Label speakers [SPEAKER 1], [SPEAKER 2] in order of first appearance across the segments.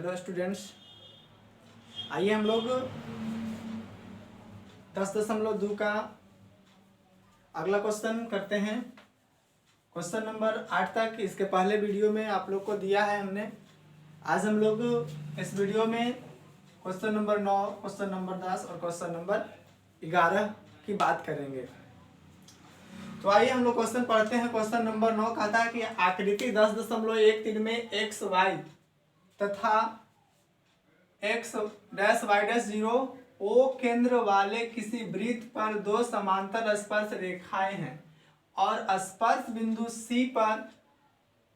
[SPEAKER 1] Hello students, आइए हम लोग 10.2 का अगला क्वेश्चन करते हैं। क्वेश्चन नंबर 8 तक इसके पहले वीडियो में आप लोग को दिया है हमने। आज हम लोग इस वीडियो में क्वेश्चन नंबर 9, क्वेश्चन नंबर 10 और क्वेश्चन नंबर 11 की बात करेंगे। तो आइए हम लोग क्वेश्चन पढ़ते हैं। क्वेश्चन नंबर 9 कहता है कि आकृति 10.13 में एक्स वाई तथा एक्स डैश वाई डैश 0 ओ केंद्र वाले किसी वृत्त पर दो समांतर स्पर्श रेखाएं हैं और स्पर्श बिंदु सी पर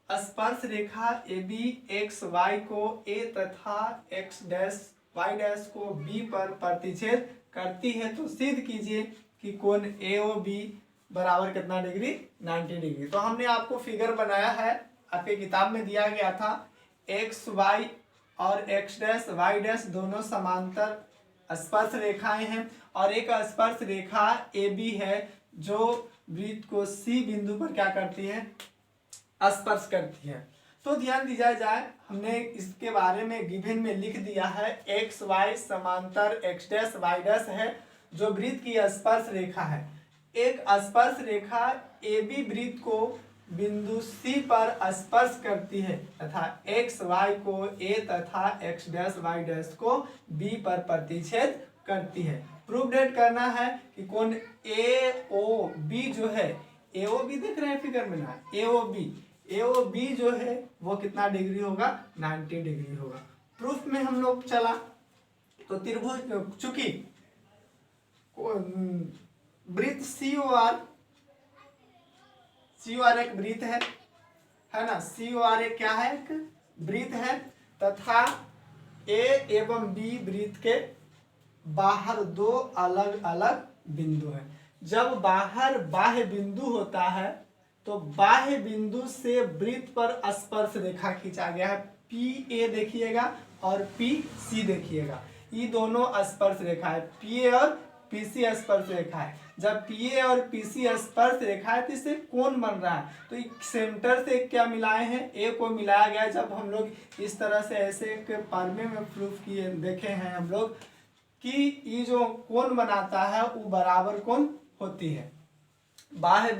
[SPEAKER 1] स्पर्श रेखा ए बी एक्स वाई को ए तथा एक्स डैश वाई डैश को बी पर प्रतिच्छेद करती है, तो सिद्ध कीजिए कि कोण ए ओ बी बराबर कितना डिग्री, 90 डिग्री। तो हमने आपको फिगर बनाया है, आपके किताब में दिया गया था। एक्स वाई और एक्स डैश वाई डैश दोनों समांतर स्पर्श रेखाएं हैं और एक स्पर्श रेखा ए बी है जो वृत्त को सी बिंदु पर क्या करती है, स्पर्श करती है। तो ध्यान दिया जाए, हमने इसके बारे में गिवन में लिख दिया है। एक्स वाई समांतर एक्स डैश वाई डैश है जो वृत्त की स्पर्श रेखा है। एक स्पर्श रेखा ए बी वृत्त को बिंदु सी पर स्पर्श करती है तथा एक्स वाई को ए तथा एक्स डैश वाई डैश को बी पर प्रतिच्छेद करती है। प्रूफ डेट करना है कि कोण ए ओ बी जो है, ए ओ बी देख रहे हैं फिगर में ना, ए ओ बी जो है वो कितना डिग्री होगा, 90 डिग्री होगा। प्रूफ में हम लोग चला तो त्रिभुज, चूंकि वृत्त सी ओ आर एक वृत्त है ना, सी ओ आर एक क्या है, एक वृत्त है तथा ए एवं बी वृत्त के बाहर दो अलग अलग बिंदु हैं। जब बाहर बाह्य बिंदु होता है तो बाह्य बिंदु से वृत्त पर स्पर्श रेखा खींचा गया है। पी ए देखिएगा और पी सी देखिएगा, ये दोनों स्पर्श रेखा है। पी ए और पी सी स्पर्श रेखा है। जब पी ए और पी सी स्पर्श रेखा है तो इससे कोण बन रहा है। तो सेंटर से क्या मिलाए हैं, ए को मिलाया गया। जब हम लोग इस तरह से ऐसे एक पार्मे में प्रूफ किए देखे हैं हम लोग कि ये जो कोण बनाता है वो बराबर कोण होती है। बाह्य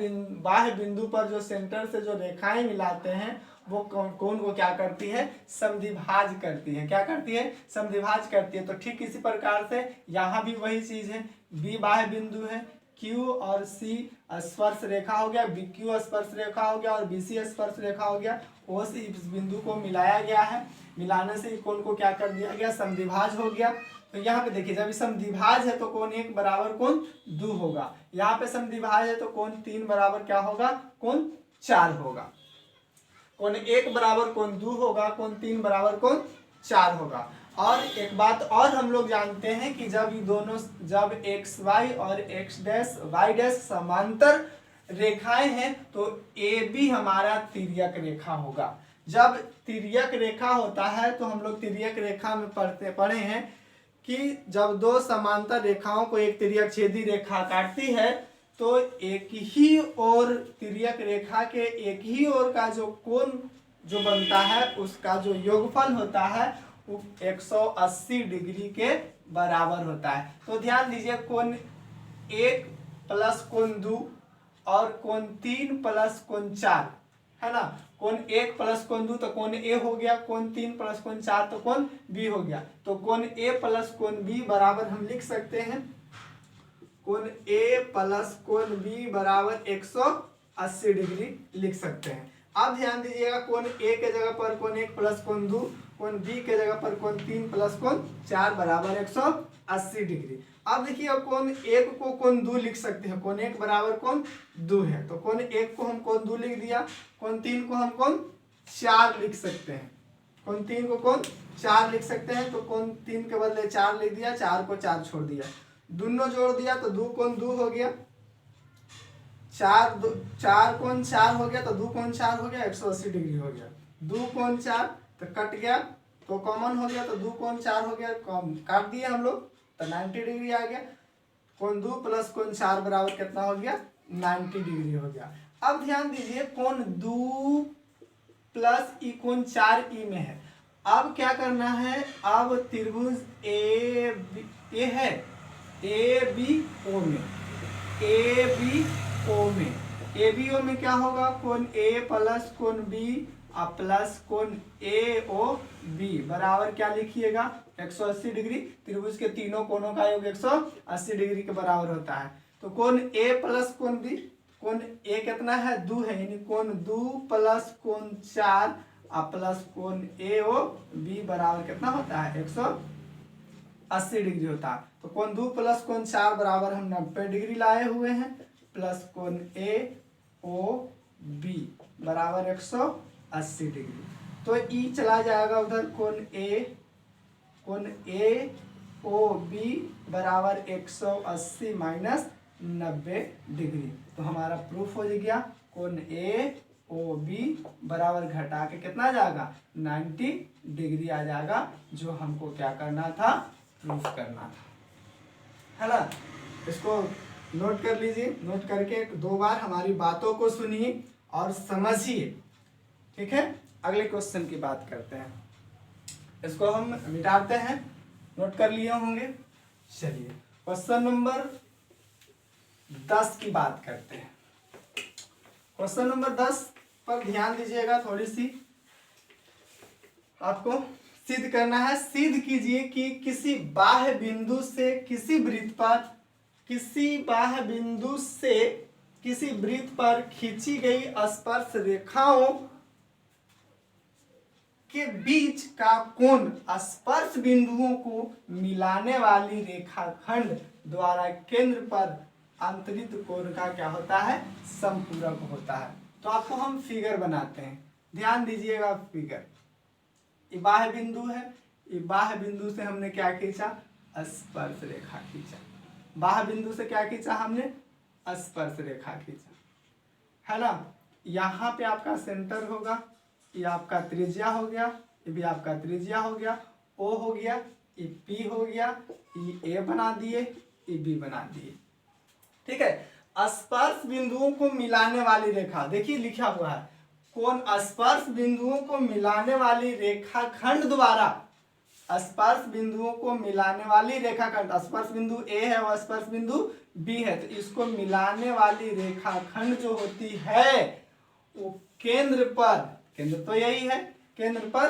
[SPEAKER 1] बिंदु पर जो सेंटर से जो रेखाएं मिलाते हैं वो कोण को क्या करती है, समद्विभाज करती है। क्या करती है, समद्विभाज करती है। तो ठीक इसी प्रकार से यहाँ भी वही चीज है। बी बाह्य बिंदु है, क्यू और सी स्पर्श रेखा हो गया, बी क्यू स्पर्श रेखा हो गया और बी सी स्पर्श रेखा हो गया। वो से इस बिंदु को मिलाया गया है, मिलाने से कोण को क्या कर दिया गया, समद्विभाज हो गया। तो यहाँ पे देखिए, जब समद्विभाज है तो कोण 1 बराबर कोण 2 होगा। यहाँ पे समद्विभाज है तो कोण 3 बराबर क्या होगा, कोण 4 होगा। कोण 1 बराबर कोण 2 होगा, कोण 3 बराबर कोण 4 होगा। और एक बात और हम लोग जानते हैं कि जब ये दोनों, जब एक्स वाई और एक्स डैश वाई डैश समांतर रेखाएं हैं तो ए बी हमारा तिर्यक रेखा होगा। जब तिर्यक रेखा होता है तो हम लोग तिर्यक रेखा में पढ़े हैं कि जब दो समांतर रेखाओं को एक तिर्यक छेदी रेखा काटती है तो एक ही ओर तिर्यक रेखा के एक ही ओर का जो कोण जो बनता है उसका जो योगफल होता है वो 180 डिग्री के बराबर होता है। तो ध्यान दीजिए, कोण 1 प्लस कोण 2 और कोण 3 प्लस कोण 4 है ना। कोण 1 प्लस कोण 2 तो कोण ए हो गया, कोण 3 प्लस कोण 4 तो कोण बी हो गया। तो कोण ए प्लस कोण बी बराबर हम लिख सकते हैं, कोण ए प्लस कोण बी बराबर 180 डिग्री लिख सकते हैं। अब ध्यान दीजिएगा, कोण ए के जगह पर कोण 1 प्लस कोण 2, कोण बी के जगह पर कोण 3 प्लस कोण 4 बराबर 180 डिग्री। अब देखिए, अब कोण 1 को कोण 2 लिख सकते हैं, कोण 1 बराबर कोण 2 है तो कोण 1 को हम कोण 2 लिख दिया, कोण 3 को हम कोण 4 लिख सकते हैं, कोण 3 को कोण 4 लिख सकते हैं। तो कोण 3 के बदले 4 लिख दिया, 4 को 4 छोड़ दिया, दोनों जोड़ दिया तो 2 कोण 2 हो गया, 4 कोण 4 हो गया तो 2 कोण 4 हो गया, 180 डिग्री हो गया। 2 कोण 4 तो कट गया तो कॉमन हो गया तो 2 कोण 4 हो गया, काट दिए हम लोग तो 90 डिग्री आ गया। कोण 2 प्लस कोण 4 बराबर कितना हो गया, 90 डिग्री हो गया। अब ध्यान दीजिए, कोण 2 प्लस ई कोण 4 ई में है अब क्या करना है, अब त्रिभुज ए है ए बी ओ में, ए बी ओ में, ए बी ओ में क्या होगा, कोण ए प्लस कोण बी प्लस कोण ए ओ बी बराबर क्या लिखिएगा 180 डिग्री। त्रिभुज के तीनों कोणों का योग 180 डिग्री के बराबर होता है। तो कोण ए प्लस कोण बी, कोण ए कितना है 2 है, यानी कोण 2 प्लस कोण 4 प्लस कोण ए ओ बी बराबर कितना होता है 180 डिग्री होता है। तो कोण 2 प्लस कोण 4 बराबर हम 90 डिग्री लाए हुए हैं, प्लस कोण ए ओ बी बराबर 180 डिग्री। तो ई चला जाएगा उधर, कोण ए ओ बी बराबर 180 माइनस 90 डिग्री। तो हमारा प्रूफ हो गया, कोण ए ओ बी बराबर घटा के कितना आ जाएगा 90 डिग्री आ जाएगा, जो हमको क्या करना था, प्रूफ करना था, है ना। इसको नोट कर लीजिए, नोट करके 2 बार हमारी बातों को सुनिए और समझिए, ठीक है। अगले क्वेश्चन की बात करते हैं, इसको हम मिटाते हैं, नोट कर लिए होंगे। चलिए क्वेश्चन नंबर 10 की बात करते हैं। क्वेश्चन नंबर 10 पर ध्यान दीजिएगा, थोड़ी सी आपको सिद्ध करना है। सिद्ध कीजिए कि किसी बाह्य बिंदु से किसी वृत्त पर, किसी बाह्य बिंदु से किसी वृत्त पर खींची गई स्पर्श रेखाओं के बीच का कोण स्पर्श बिंदुओं को मिलाने वाली रेखाखंड द्वारा केंद्र पर अंतरित कोण का क्या होता है, समपूरक होता है। तो आपको हम फिगर बनाते हैं, ध्यान दीजिएगा। फिगर, ये बाह्य बिंदु है, ये बाह्य बिंदु से हमने क्या खींचा, स्पर्श रेखा खींचा। बाह्य बिंदु से क्या खींचा हमने, स्पर्श रेखा खींचा, है ना। यहाँ पे आपका सेंटर होगा, ये आपका त्रिज्या हो गया, ये भी आपका त्रिज्या हो गया, ओ हो गया, ये पी हो गया, ये ए बना दिए, ये बी बना दिए, ठीक है। स्पर्श बिंदुओं को मिलाने वाली रेखा, देखिए लिखा हुआ है, कोण स्पर्श बिंदुओं को मिलाने वाली रेखाखंड द्वारा, स्पर्श बिंदुओं को मिलाने वाली रेखाखंड, स्पर्श बिंदु ए है और स्पर्श बिंदु बी है, तो इसको मिलाने वाली रेखाखंड जो होती है वो केंद्र पर, केंद्र तो यही है, केंद्र पर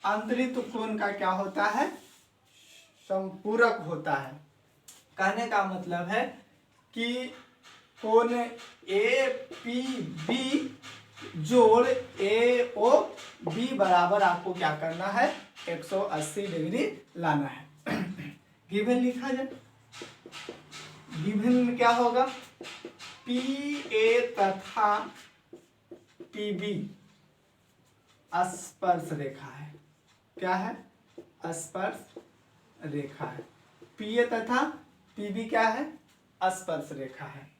[SPEAKER 1] अंतरित कोण का क्या होता है, समपूरक होता है। कहने का मतलब है कि कोण ए पी बी जोड़ ए ओ बी बराबर आपको क्या करना है 180 डिग्री लाना है। गिवन लिखा जाए, गिवन में क्या होगा, पी ए तथा पी बी स्पर्श रेखा है, क्या है, स्पर्श रेखा है। पी ए तथा पी बी क्या है, स्पर्श रेखा है,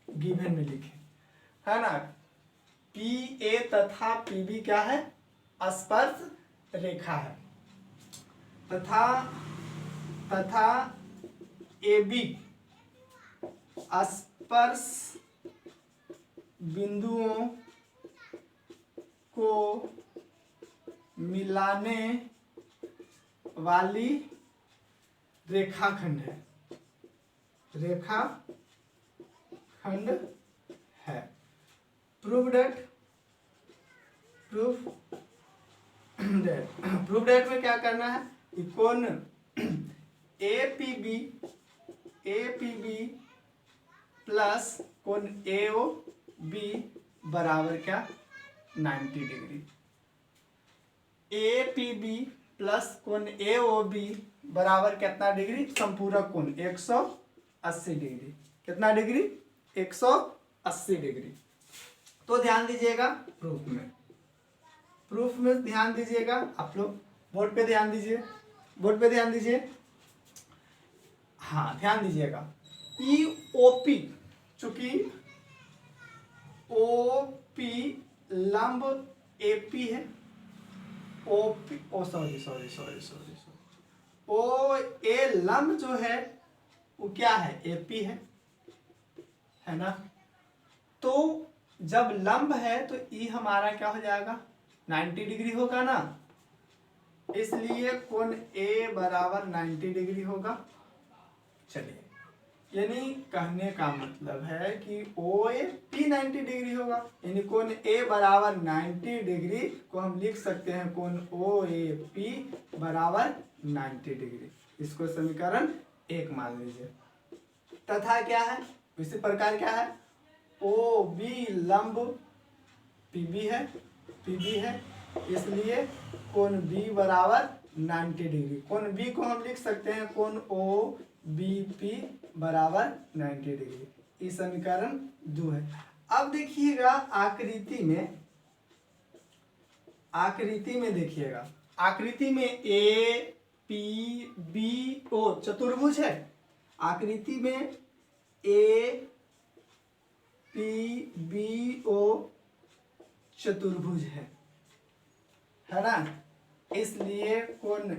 [SPEAKER 1] गिवन में लिखे, है ना। पी ए तथा पी बी क्या है, स्पर्श रेखा है, तथा ए बी स्पर्श बिंदुओं को मिलाने वाली रेखाखंड है, रेखाखंड है। प्रूव डेट में क्या करना है, कोण ए पी बी प्लस कोण ए ओ बी बराबर क्या 90 degree. A P B plus कोण ए ओ बी बराबर कितना डिग्री, समपूरक कोण 180 डिग्री। कितना डिग्री, 180 डिग्री। तो ध्यान दीजिएगा प्रूफ में ध्यान दीजिएगा, आप लोग बोर्ड पे ध्यान दीजिए, बोर्ड पे ध्यान दीजिए, हाँ ध्यान दीजिएगा। ई ओ पी, चूंकि ओ पी लंब ए पी है, ओ पी सॉरी ओ ए लंब जो है वो क्या है, ए पी है ना। तो जब लंब है तो ई हमारा क्या हो जाएगा 90 डिग्री होगा ना, इसलिए कोण ए बराबर 90 डिग्री होगा। चलिए, यानी कहने का मतलब है कि ओ ए पी 90 डिग्री होगा, यानी कोण ए बराबर 90 डिग्री को हम लिख सकते हैं कोण ओ ए पी बराबर 90 डिग्री। इसको समीकरण 1 मान लीजिए। तथा क्या है, इसी प्रकार क्या है, ओ बी लंब पीबी है, इसलिए कोण बी बराबर 90 डिग्री। कोण बी को हम लिख सकते हैं कोण ओ बी पी बराबर 90 डिग्री। इस समीकरण 2 है। अब देखिएगा आकृति में देखिएगा, आकृति में ए पी बी ओ चतुर्भुज है। आकृति में ए पी बी ओ चतुर्भुज है ना। इसलिए कोण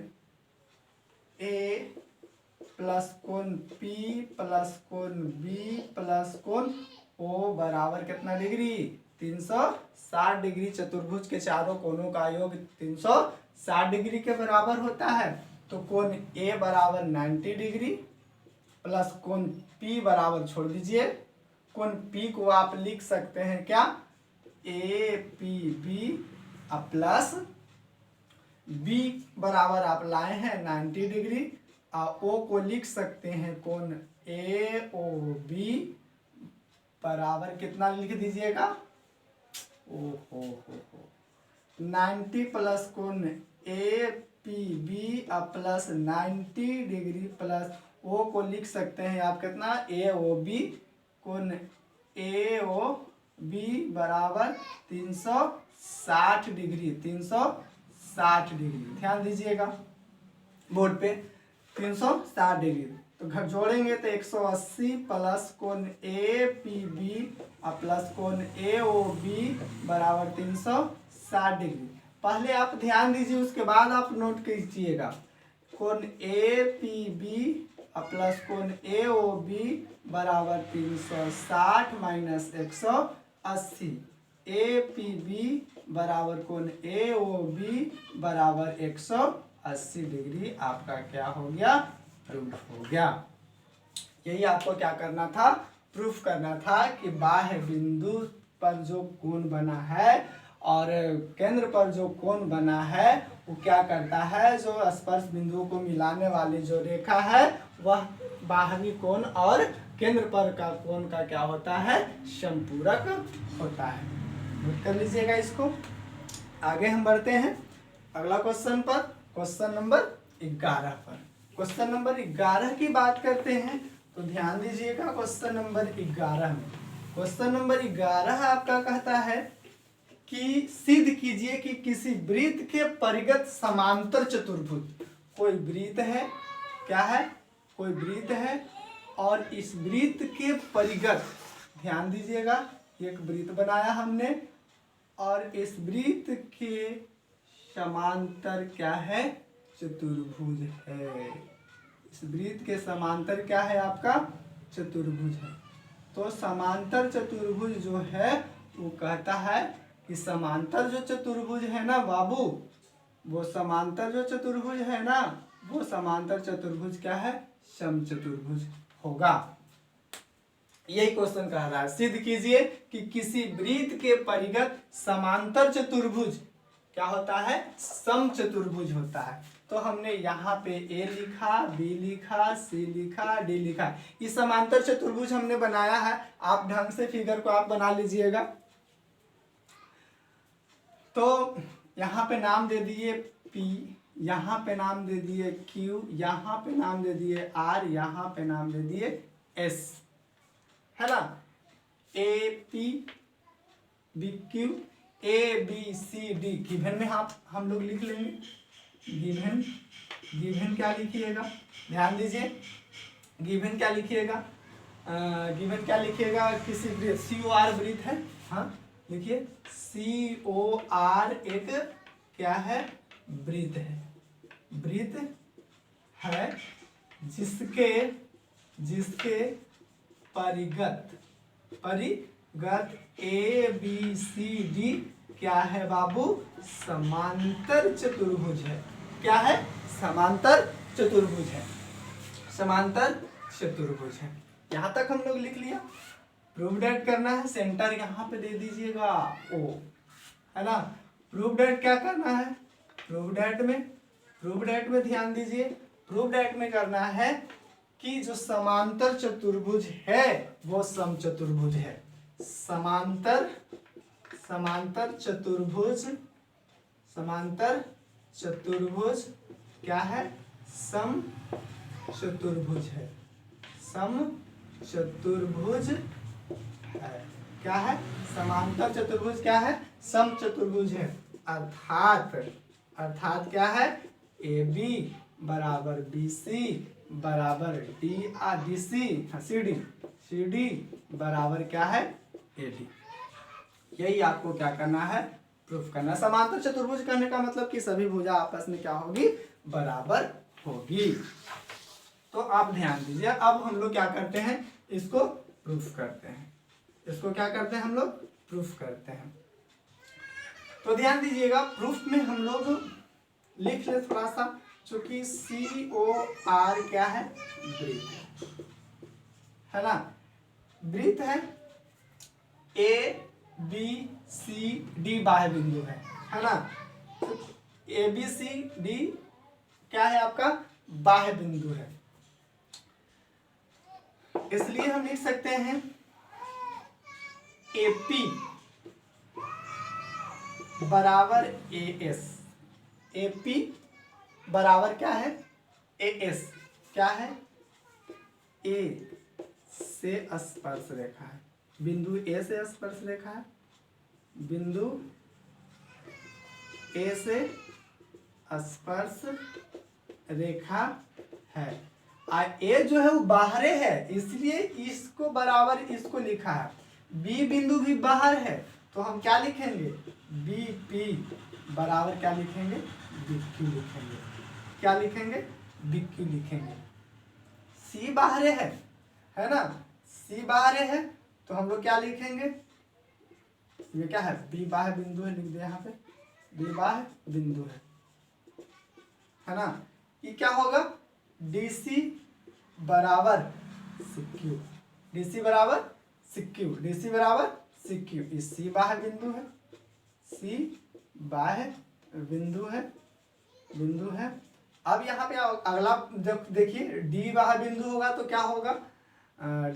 [SPEAKER 1] ए प्लस कोण पी प्लस कोण बी प्लस कोण ओ बराबर कितना डिग्री, 360 डिग्री। चतुर्भुज के चारों कोणों का योग 360 डिग्री के बराबर होता है। तो कोण ए बराबर 90 डिग्री प्लस कोण पी बराबर, छोड़ दीजिए, कोण पी को आप लिख सकते हैं क्या, A P B plus B बराबर आप लाए हैं 90 डिग्री, ओ को लिख सकते हैं कोण ए ओ बी बराबर कितना लिख दीजिएगा, ओ हो 90 प्लस कोण A P B plus 90 degree plus O को लिख सकते हैं आप कितना, ए ओ बी, कोण ए ओ बी बराबर 360 डिग्री, 360 डिग्री। ध्यान दीजिएगा बोर्ड पे 360 डिग्री। तो घर जोड़ेंगे तो 180 प्लस कोण ए पी बी प्लस कोण ए ओ बी बराबर 360 डिग्री। पहले आप ध्यान दीजिए, उसके बाद आप नोट कीजिएगा। कोण ए पी बी प्लस कोण ए ओ बी बराबर 360 माइनस 180, ए पी बी बराबर कोण ए ओ बी बराबर 180 डिग्री। आपका क्या हो गया, प्रूफ हो गया। यही आपको क्या करना था, प्रूफ करना था कि बाह्य बिंदु पर जो कोण बना है और केंद्र पर जो कोण बना है वो क्या करता है, जो स्पर्श बिंदुओं को मिलाने वाली जो रेखा है वह बाहरी कोण और केंद्र पर का कोण का क्या होता है, समपूरक होता है। नोट कर लीजिएगा इसको। आगे हम बढ़ते हैं अगला क्वेश्चन पर, क्वेश्चन नंबर 11 पर। क्वेश्चन नंबर 11 की बात करते हैं तो ध्यान दीजिएगा। क्वेश्चन नंबर 11 में, क्वेश्चन नंबर 11 आपका कहता है कि सिद्ध कीजिए कि किसी वृत्त के परिगत समांतर चतुर्भुज, कोई वृत्त है, क्या है, कोई वृत्त है और इस वृत्त के परिगत, ध्यान दीजिएगा, एक वृत्त बनाया हमने और इस वृत्त के समांतर क्या है, चतुर्भुज है। इस वृत्त के समांतर क्या है आपका, चतुर्भुज है। तो समांतर चतुर्भुज जो है वो कहता है कि समांतर जो चतुर्भुज है ना बाबू, वो समांतर जो चतुर्भुज है ना, वो समांतर चतुर्भुज क्या है, समचतुर्भुज होगा। यही क्वेश्चन कह रहा है, सिद्ध कीजिए कि किसी वृत्त के परिगत समांतर चतुर्भुज क्या होता है, समचतुर्भुज होता है। तो हमने यहाँ पे ए लिखा, बी लिखा, सी लिखा, डी लिखा। इस समांतर चतुर्भुज हमने बनाया है। आप ढंग से फिगर को आप बना लीजिएगा। तो यहाँ पे नाम दे दिए P, यहाँ पे नाम दे दिए Q, यहाँ पे नाम दे दिए R, यहाँ पे नाम दे दिए S, है ना। A P B Q A B C D given में हम लोग लिख लेंगे। गिवन क्या लिखिएगा, ध्यान दीजिए, गिवन क्या लिखिएगा, गिवन क्या लिखिएगा, किसी COR वृत्त है, हाँ लिखिए COR एक क्या है, वृत्त है, वृत्त है जिसके परिगत ABCD क्या है बाबू, समांतर चतुर्भुज है। क्या है, समांतर चतुर्भुज है, समांतर चतुर्भुज है। यहां तक हम लोग लिख लिया। प्रूव डेट करना है, सेंटर यहाँ पे दे दीजिएगा O, है ना। प्रूव डेट क्या करना है, प्रूव डेट में ध्यान दीजिए। प्रूव डेट में करना है कि जो समांतर चतुर्भुज है वो समचतुर्भुज है। समांतर चतुर्भुज क्या है, समचतुर्भुज है, समचतुर्भुज है। क्या है, समांतर चतुर्भुज क्या है, समचतुर्भुज है। अर्थात क्या है, AB बराबर BC बराबर CD बराबर क्या है, AD। यही आपको क्या करना है, प्रूफ करना। समांतर चतुर्भुज करने का मतलब कि सभी भुजा आपस में क्या होगी, बराबर होगी। तो आप ध्यान दीजिए। अब हम लोग क्या करते हैं, इसको प्रूफ करते हैं। इसको क्या करते हैं हम लोग, प्रूफ करते हैं। तो ध्यान दीजिएगा, प्रूफ में हम लोग लिख ले थोड़ा सा, चूंकि COR क्या है, वृत्त है ना, वृत्त है। ABCD बाह्य बिंदु है ना। तो ABCD क्या है, आपका बाह्य बिंदु है। इसलिए हम लिख सकते हैं AP बराबर AS। AP बराबर क्या है, AS। क्या है, A से स्पर्श रेखा है, बिंदु A से स्पर्श रेखा है, बिंदु A से स्पर्श रेखा है। A जो है वो बाहर है, इसलिए इसको बराबर इसको लिखा है। B बिंदु भी बाहर है, तो हम क्या लिखेंगे, BP बराबर क्या लिखेंगे, BQ लिखेंगे। क्या लिखेंगे, BQ लिखेंगे। C बाहर है ना, C बाहर है, तो हम लोग क्या लिखेंगे, ये क्या है, B बाह्य बिंदु है, लिख दे यहाँ पे, B बाह्य बिंदु है ना। ये क्या होगा, DC बराबर CQ, DC बराबर CQ, DC बराबर CQ। इस C बाह्य बिंदु है, C बाह्य बिंदु है। अब यहाँ पे अगला जब देखिए, D बाह्य बिंदु होगा तो क्या होगा,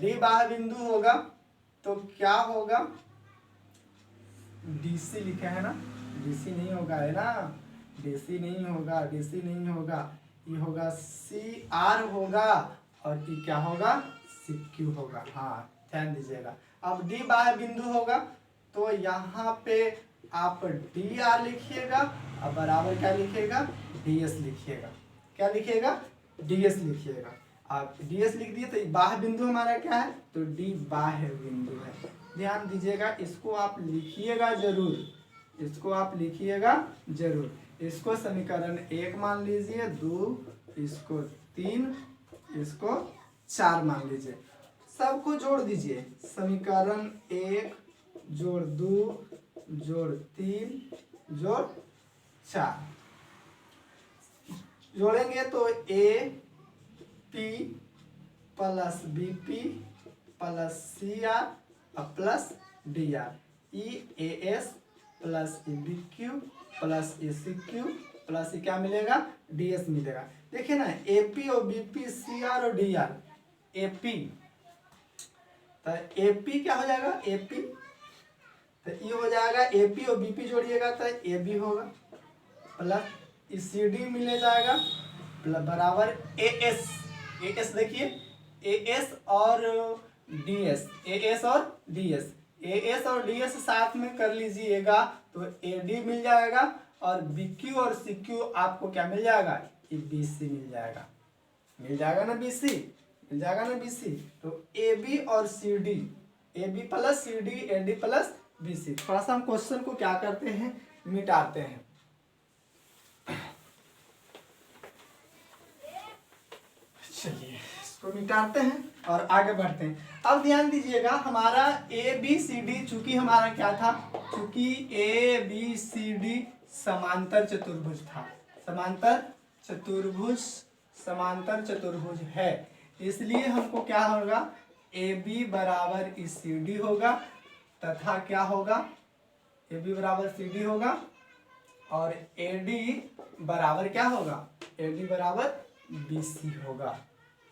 [SPEAKER 1] D बाह्य बिंदु होगा तो क्या होगा, DC लिखा है ना, DC नहीं होगा, है ना, DC नहीं होगा, ये होगा CR होगा, और ये क्या होगा, CQ होगा। हाँ, ध्यान दीजिएगा। अब D बाह्य बिंदु होगा तो यहाँ पे आप DR लिखिएगा, और बराबर क्या लिखिएगा, DS लिखिएगा। क्या लिखिएगा, DS लिखिएगा। आप DS लिख दिए तो बाह्य बिंदु हमारा क्या है, तो D बाह्य बिंदु है। ध्यान दीजिएगा, इसको आप लिखिएगा जरूर। इसको समीकरण 1 मान लीजिए, 2, इसको 3, इसको 4 मान लीजिए। सबको जोड़ दीजिए, समीकरण 1 जोड़ 2 जोड़ 3 जोड़ 4 जोड़ेंगे तो AP plus BP plus CR plus DR, EAS plus EBQ plus ECQ plus क्या मिलेगा, DS मिलेगा। देखिए ना, AP और BP, CR और DR, AP तो AP क्या हो जाएगा, AP तो ये हो जाएगा, AP और BP जोड़िएगा तो AB होगा, प्लस CD मिले जाएगा बराबर AS देखिए, AS और DS, AS और DS साथ में कर लीजिएगा तो AD मिल जाएगा, और BQ और CQ आपको क्या मिल जाएगा, ये BC मिल जाएगा ना, BC। तो AB और CD, AB plus CD, AD plus BC। थोड़ा सा हम क्वेश्चन को क्या करते हैं, मिटाते हैं। चलिए इसको मिटाते हैं और आगे बढ़ते हैं। अब ध्यान दीजिएगा, हमारा ABCD चूंकि हमारा क्या था, चूंकि ABCD समांतर चतुर्भुज था, समांतर चतुर्भुज समांतर चतुर्भुज है, इसलिए हमको क्या होगा, ए बी बराबर सी डी होगा, तथा क्या होगा, ए बी बराबर सी डी होगा और ए डी बराबर क्या होगा, ए डी बराबर बी सी होगा।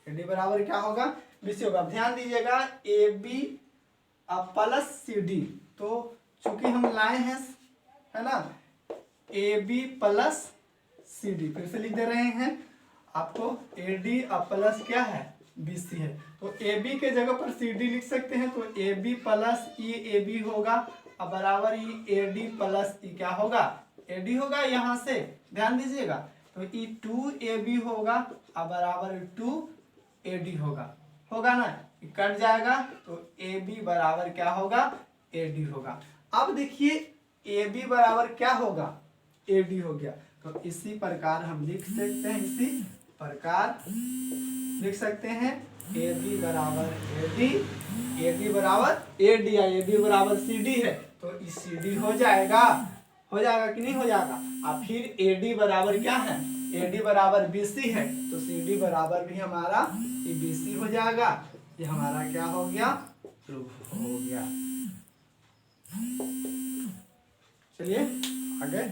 [SPEAKER 1] ए डी बराबर क्या होगा, बी सी होगा। ध्यान दीजिएगा, A B plus C D, तो चूंकि हम लाए हैं, है ना, A B plus C D, फिर से लिख दे रहे हैं आपको, ए डी प्लस क्या है, बी सी है, तो ए बी के जगह पर सी डी लिख सकते हैं, तो A B plus E A B होगा और बराबर ई ए डी प्लस ई क्या होगा, ए डी होगा। यहाँ से ध्यान दीजिएगा, तो ई टू ए बी होगा और बराबर टू ए डी होगा ना, कट जाएगा तो ए बी बराबर क्या होगा, ए डी होगा। अब देखिए ए बी बराबर क्या होगा, ए डी हो गया, तो इसी प्रकार हम लिख सकते हैं, इसी प्रकार लिख सकते हैं, ए बी बराबर ए डी, ए डी बराबर ए डी, ए बी बराबर सी डी है, तो इस सी डी हो जाएगा कि नहीं हो जाएगा। अब फिर ए डी बराबर क्या है, ए डी बराबर बी सी है, तो सी डी बराबर भी हमारा बी सी हो जाएगा। ये हमारा क्या हो गया, प्रूफ हो गया। चलिए आगे।